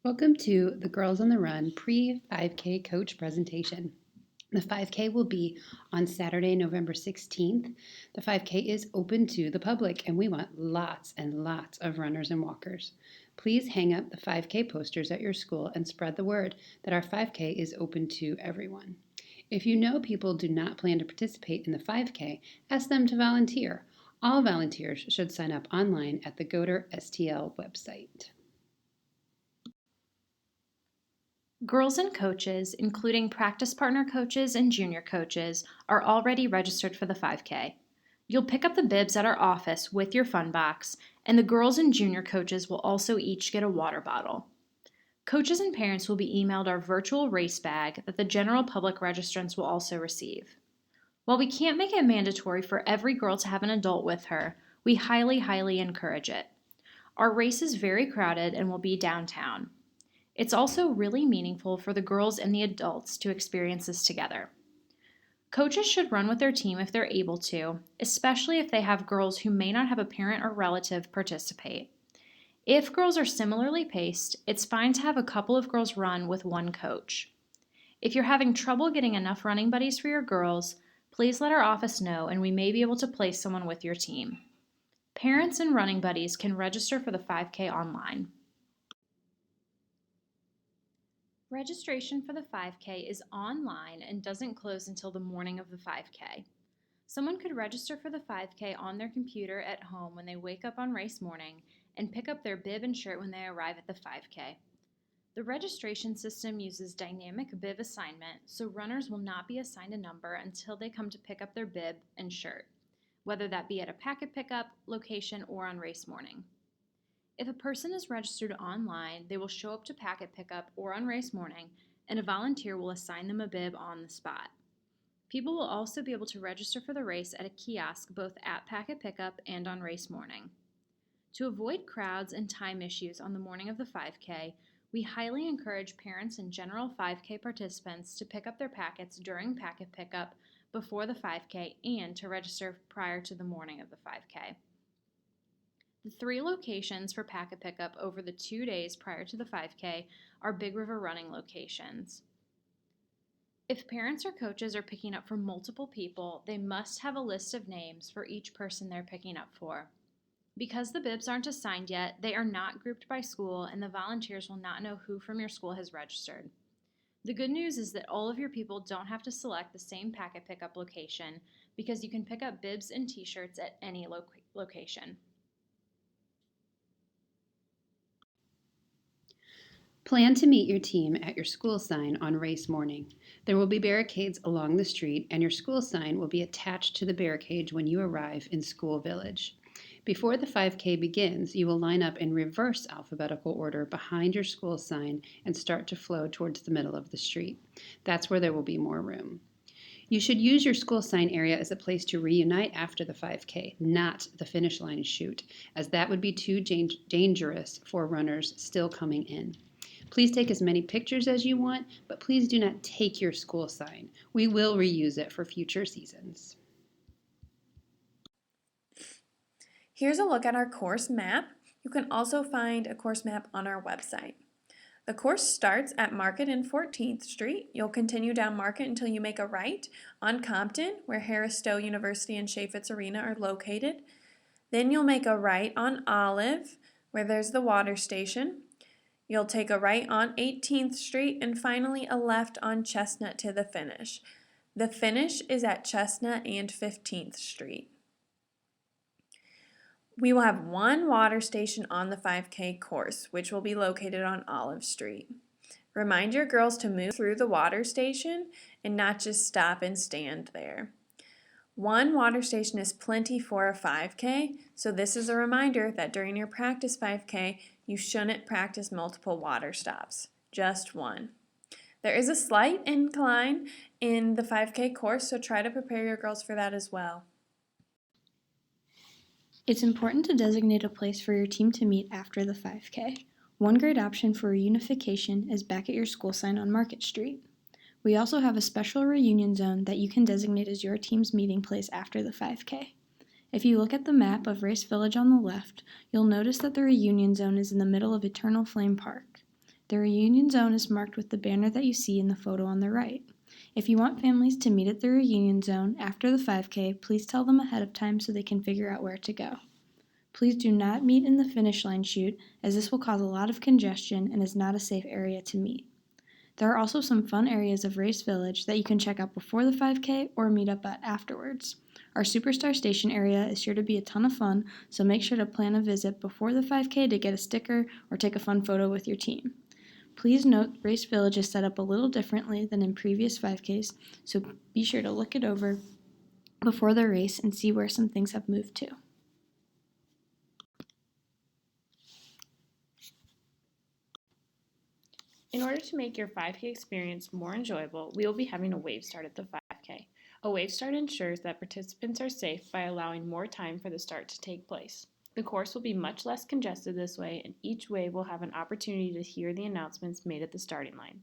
Welcome to the Girls on the Run Pre-5K Coach presentation. The 5K will be on Saturday, November 16th. The 5K is open to the public, and we want lots and lots of runners and walkers. Please hang up the 5K posters at your school and spread the word that our 5K is open to everyone. If you know people do not plan to participate in the 5K, ask them to volunteer. All volunteers should sign up online at the Goder STL website. Girls and coaches, including practice partner coaches and junior coaches, are already registered for the 5K. You'll pick up the bibs at our office with your fun box, and the girls and junior coaches will also each get a water bottle. Coaches and parents will be emailed our virtual race bag that the general public registrants will also receive. While we can't make it mandatory for every girl to have an adult with her, we highly encourage it. Our race is very crowded and will be downtown. It's also really meaningful for the girls and the adults to experience this together. Coaches should run with their team if they're able to, especially if they have girls who may not have a parent or relative participate. If girls are similarly paced, it's fine to have a couple of girls run with one coach. If you're having trouble getting enough running buddies for your girls, please let our office know and we may be able to place someone with your team. Parents and running buddies can register for the 5K online. Registration for the 5K is online and doesn't close until the morning of the 5K. Someone could register for the 5K on their computer at home when they wake up on race morning and pick up their bib and shirt when they arrive at the 5K. The registration system uses dynamic bib assignment, so runners will not be assigned a number until they come to pick up their bib and shirt, whether that be at a packet pickup location or on race morning. If a person is registered online, they will show up to packet pickup or on race morning, and a volunteer will assign them a bib on the spot. People will also be able to register for the race at a kiosk both at packet pickup and on race morning. To avoid crowds and time issues on the morning of the 5K, we highly encourage parents and general 5K participants to pick up their packets during packet pickup before the 5K and to register prior to the morning of the 5K. The 3 locations for packet pickup over the 2 days prior to the 5K are Big River running locations. If parents or coaches are picking up for multiple people, they must have a list of names for each person they're picking up for. Because the bibs aren't assigned yet, they are not grouped by school and the volunteers will not know who from your school has registered. The good news is that all of your people don't have to select the same packet pickup location because you can pick up bibs and t-shirts at any location. Plan to meet your team at your school sign on race morning. There will be barricades along the street, and your school sign will be attached to the barricade when you arrive in School Village. Before the 5K begins, you will line up in reverse alphabetical order behind your school sign and start to flow towards the middle of the street. That's where there will be more room. You should use your school sign area as a place to reunite after the 5K, not the finish line chute, as that would be too dangerous for runners still coming in. Please take as many pictures as you want, but please do not take your school sign. We will reuse it for future seasons. Here's a look at our course map. You can also find a course map on our website. The course starts at Market and 14th Street. You'll continue down Market until you make a right on Compton, where Harris Stowe University and Chaffetz Arena are located. Then you'll make a right on Olive, where there's the water station. You'll take a right on 18th Street and finally a left on Chestnut to the finish. The finish is at Chestnut and 15th Street. We will have one water station on the 5K course, which will be located on Olive Street. Remind your girls to move through the water station and not just stop and stand there. One water station is plenty for a 5K, so this is a reminder that during your practice 5K, you shouldn't practice multiple water stops, just one. There is a slight incline in the 5K course, so try to prepare your girls for that as well. It's important to designate a place for your team to meet after the 5K. One great option for reunification is back at your school sign on Market Street. We also have a special reunion zone that you can designate as your team's meeting place after the 5K. If you look at the map of Race Village on the left, you'll notice that the reunion zone is in the middle of Eternal Flame Park. The reunion zone is marked with the banner that you see in the photo on the right. If you want families to meet at the reunion zone after the 5K, please tell them ahead of time so they can figure out where to go. Please do not meet in the finish line chute, as this will cause a lot of congestion and is not a safe area to meet. There are also some fun areas of Race Village that you can check out before the 5K or meet up at afterwards. Our Superstar Station area is sure to be a ton of fun, so make sure to plan a visit before the 5K to get a sticker or take a fun photo with your team. Please note Race Village is set up a little differently than in previous 5Ks, so be sure to look it over before the race and see where some things have moved to. In order to make your 5K experience more enjoyable, we will be having a wave start at the 5K. A wave start ensures that participants are safe by allowing more time for the start to take place. The course will be much less congested this way, and each wave will have an opportunity to hear the announcements made at the starting line.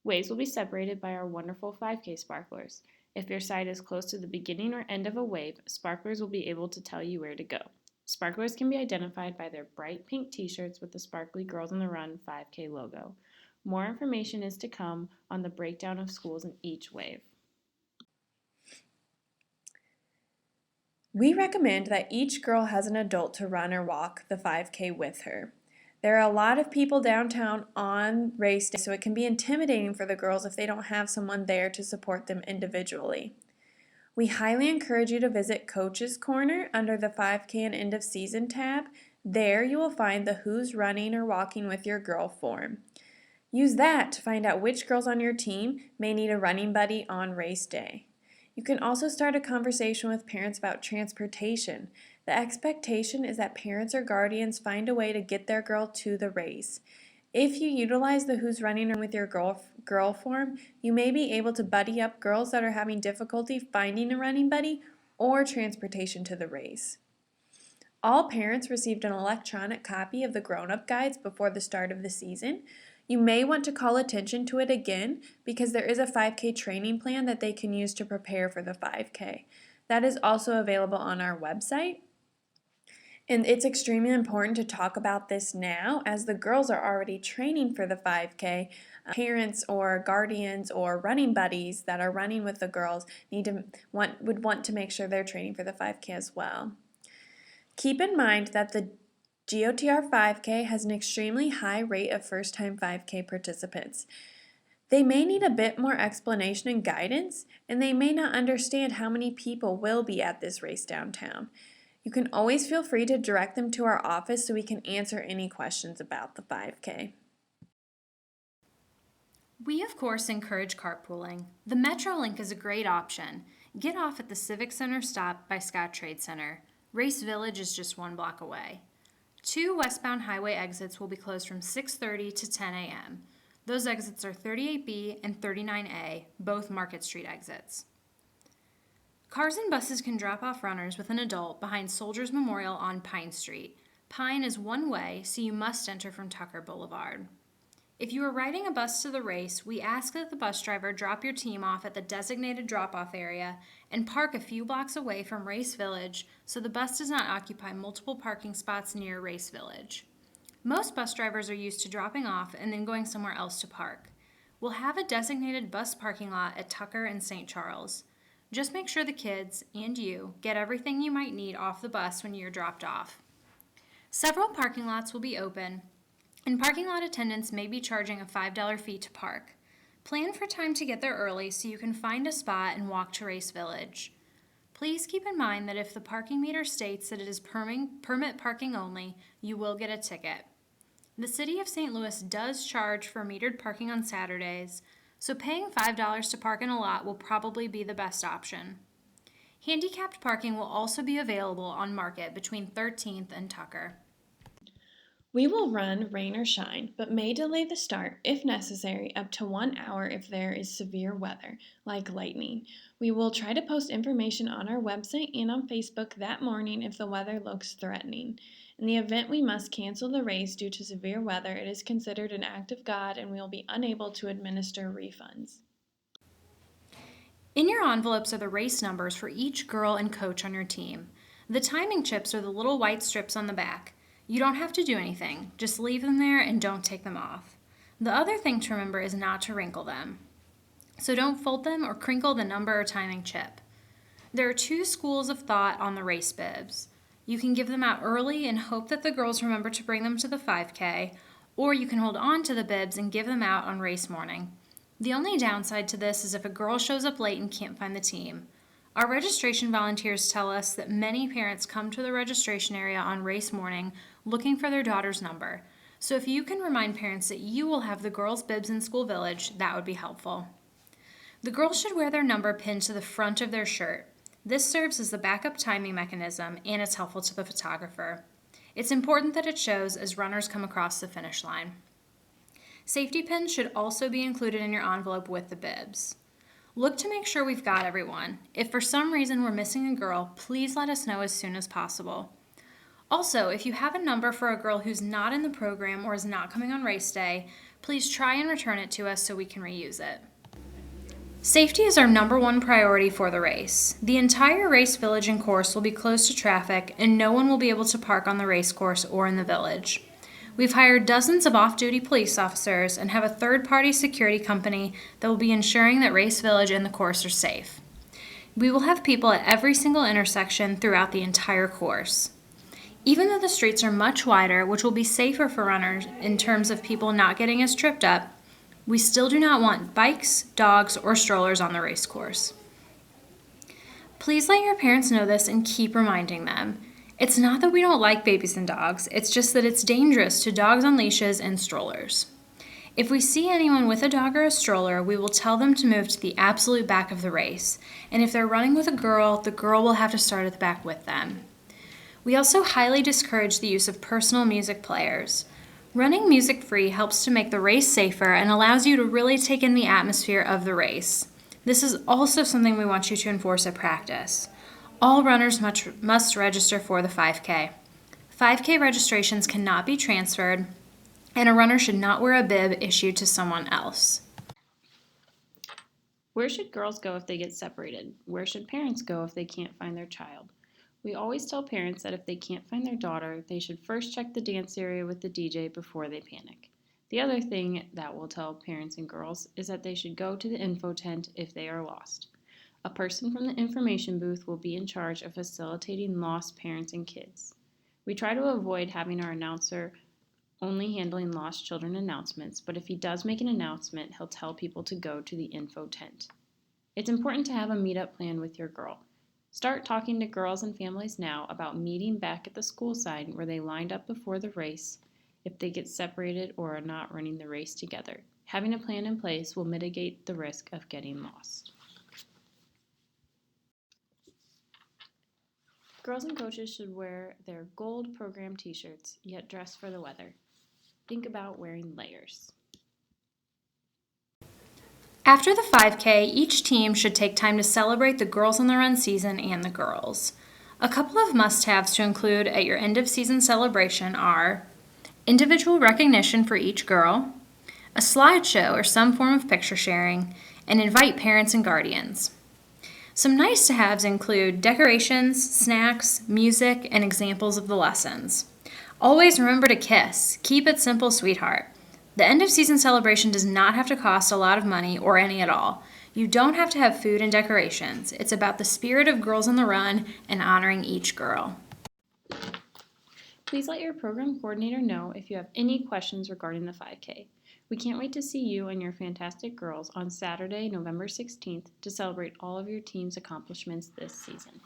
Waves will be separated by our wonderful 5K sparklers. If your side is close to the beginning or end of a wave, sparklers will be able to tell you where to go. Sparklers can be identified by their bright pink t-shirts with the sparkly Girls on the Run 5K logo. More information is to come on the breakdown of schools in each wave. We recommend that each girl has an adult to run or walk the 5K with her. There are a lot of people downtown on race day, so it can be intimidating for the girls if they don't have someone there to support them individually. We highly encourage you to visit Coach's Corner under the 5K and End of Season tab. There you will find the Who's Running or Walking with Your Girl form. Use that to find out which girls on your team may need a running buddy on race day. You can also start a conversation with parents about transportation. The expectation is that parents or guardians find a way to get their girl to the race. If you utilize the Who's Running with Your Girl form, you may be able to buddy up girls that are having difficulty finding a running buddy or transportation to the race. All parents received an electronic copy of the grown-up guides before the start of the season. You may want to call attention to it again because there is a 5K training plan that they can use to prepare for the 5K. That is also available on our website. And it's extremely important to talk about this now as the girls are already training for the 5K. Parents or guardians or running buddies that are running with the girls would want to make sure they're training for the 5K as well. Keep in mind that the GOTR 5K has an extremely high rate of first-time 5K participants. They may need a bit more explanation and guidance, and they may not understand how many people will be at this race downtown. You can always feel free to direct them to our office so we can answer any questions about the 5K. We, of course, encourage carpooling. The Metrolink is a great option. Get off at the Civic Center stop by Scott Trade Center. Race Village is just 1 block away. 2 westbound highway exits will be closed from 6:30 to 10 a.m. Those exits are 38B and 39A, both Market Street exits. Cars and buses can drop off runners with an adult behind Soldiers Memorial on Pine Street. Pine is one way, so you must enter from Tucker Boulevard. If you are riding a bus to the race, we ask that the bus driver drop your team off at the designated drop-off area and park a few blocks away from Race Village so the bus does not occupy multiple parking spots near Race Village. Most bus drivers are used to dropping off and then going somewhere else to park. We'll have a designated bus parking lot at Tucker and St. Charles. Just make sure the kids and you get everything you might need off the bus when you're dropped off. Several parking lots will be open, and parking lot attendants may be charging a $5 fee to park. Plan for time to get there early so you can find a spot and walk to Race Village. Please keep in mind that if the parking meter states that it is permit parking only, you will get a ticket. The City of St. Louis does charge for metered parking on Saturdays, so paying $5 to park in a lot will probably be the best option. Handicapped parking will also be available on Market between 13th and Tucker. We will run rain or shine, but may delay the start, if necessary, up to 1 hour if there is severe weather, like lightning. We will try to post information on our website and on Facebook that morning if the weather looks threatening. In the event we must cancel the race due to severe weather, it is considered an act of God and we will be unable to administer refunds. In your envelopes are the race numbers for each girl and coach on your team. The timing chips are the little white strips on the back. You don't have to do anything, just leave them there and don't take them off. The other thing to remember is not to wrinkle them. So don't fold them or crinkle the number or timing chip. There are two schools of thought on the race bibs. You can give them out early and hope that the girls remember to bring them to the 5K, or you can hold on to the bibs and give them out on race morning. The only downside to this is if a girl shows up late and can't find the team. Our registration volunteers tell us that many parents come to the registration area on race morning looking for their daughter's number. So if you can remind parents that you will have the girls' bibs in School Village, that would be helpful. The girls should wear their number pinned to the front of their shirt. This serves as the backup timing mechanism, and it's helpful to the photographer. It's important that it shows as runners come across the finish line. Safety pins should also be included in your envelope with the bibs. Look to make sure we've got everyone. If for some reason we're missing a girl, please let us know as soon as possible. Also, if you have a number for a girl who's not in the program or is not coming on race day, please try and return it to us so we can reuse it. Safety is our number one priority for the race. The entire race village and course will be closed to traffic, and no one will be able to park on the race course or in the village. We've hired dozens of off-duty police officers and have a third-party security company that will be ensuring that Race Village and the course are safe. We will have people at every single intersection throughout the entire course. Even though the streets are much wider, which will be safer for runners in terms of people not getting as tripped up, we still do not want bikes, dogs, or strollers on the race course. Please let your parents know this and keep reminding them. It's not that we don't like babies and dogs, it's just that it's dangerous to dogs on leashes and strollers. If we see anyone with a dog or a stroller, we will tell them to move to the absolute back of the race, and if they're running with a girl, the girl will have to start at the back with them. We also highly discourage the use of personal music players. Running music-free helps to make the race safer and allows you to really take in the atmosphere of the race. This is also something we want you to enforce at practice. All runners must register for the 5K. 5K registrations cannot be transferred, and a runner should not wear a bib issued to someone else. Where should girls go if they get separated? Where should parents go if they can't find their child? We always tell parents that if they can't find their daughter, they should first check the dance area with the DJ before they panic. The other thing that we'll tell parents and girls is that they should go to the info tent if they are lost. A person from the information booth will be in charge of facilitating lost parents and kids. We try to avoid having our announcer only handling lost children announcements, but if he does make an announcement, he'll tell people to go to the info tent. It's important to have a meetup plan with your girl. Start talking to girls and families now about meeting back at the school sign where they lined up before the race if they get separated or are not running the race together. Having a plan in place will mitigate the risk of getting lost. Girls and coaches should wear their gold program t-shirts, yet dress for the weather. Think about wearing layers. After the 5K, each team should take time to celebrate the Girls on the Run season and the girls. A couple of must-haves to include at your end-of-season celebration are individual recognition for each girl, a slideshow or some form of picture sharing, and invite parents and guardians. Some nice-to-haves include decorations, snacks, music, and examples of the lessons. Always remember to kiss. Keep it simple, sweetheart. The end-of-season celebration does not have to cost a lot of money or any at all. You don't have to have food and decorations. It's about the spirit of Girls on the Run and honoring each girl. Please let your program coordinator know if you have any questions regarding the 5K. We can't wait to see you and your fantastic girls on Saturday, November 16th to celebrate all of your team's accomplishments this season.